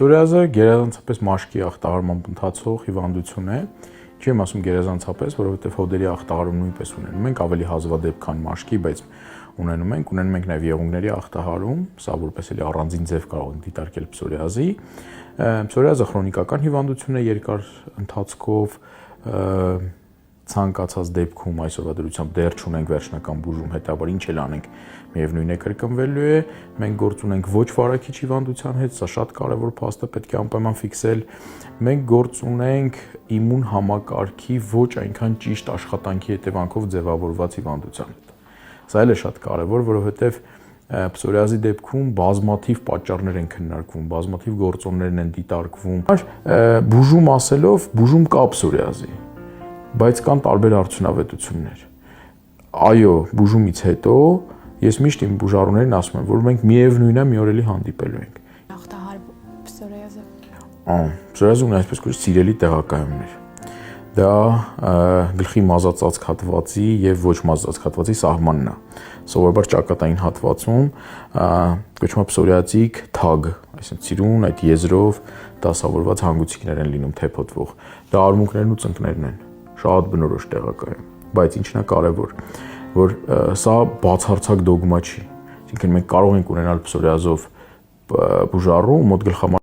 Պսորիազը գերազանցապես մաշկի ախտահարմամբ ընթացող հիվանդություն է։ Չի եմ ասում գերազանցապես, որովհետև հոդերի ախտահարում նույնպես ունենում ենք, ավելի հազվադեպ քան մաշկի, բայց ունենում ենք նաև եղունգների ախտահարում, սա որպես էլի առանձին ձև կարող ենք դիտարկել պսորիազի։ Պսորիազը քրոնիկական հիվանդություն է երկար ընթացքով, ցանկացած դեպքում այսօրվա դրությամբ դեռ չունենք վերջնական բուժում, հետաբար ինչ էլ անենք, միևնույն է կրկնվելու է։ Մենք գործ ունենք ոչ վարակիչ հիվանդության հետ, սա շատ կարևոր փաստ է, պետք է անպայման ֆիքսել։ Մենք գործ ունենք իմուն համակարգի ոչ այնքան ճիշտ աշխատանքի հետևանքով ձևավորված հիվանդության հետ։ Սա էլ է շատ կարևոր, որովհետև պսորիազի դեպքում բազմաթիվ պատճառներ են քննարկվում, բազմաթիվ գործոններ են դիտարկվում։ Բուժում ասելով, բուժում կա պսորիազի, բայց կան տարբեր արդյունավետություններ։ Այո, բուժումից հետո ես միշտ իմ բուժառուներին ասում եմ, որ մենք միևնույնն է մի օր էլի հանդիպելու ենք։ Ախտահար պսորիազը։ Պսորիազը ունի այսպես կոչված սիրելի տեղակայումներ։ Դա գլխի մազածածկ հատվածի եւ ոչ մազածածկ հատվածի սահմանն է։ Սովորաբար ճակատային հատվածում կոչվում է պսորիատիկ թագ, այսինքն ծիրուն այդ եզրով դասավորված հանգուցիկներ են լինում թեփոտվող։ Դա արմունկներն ու ծնկներն են, շատ բնորոշ տեղակայում, բայց ինչն է կարևոր, որ սա բացարձակ դոգմա չի։ Այսինքն մենք կարող ենք ունենալ պսորիազով բուժառու, մոտ գլխամասի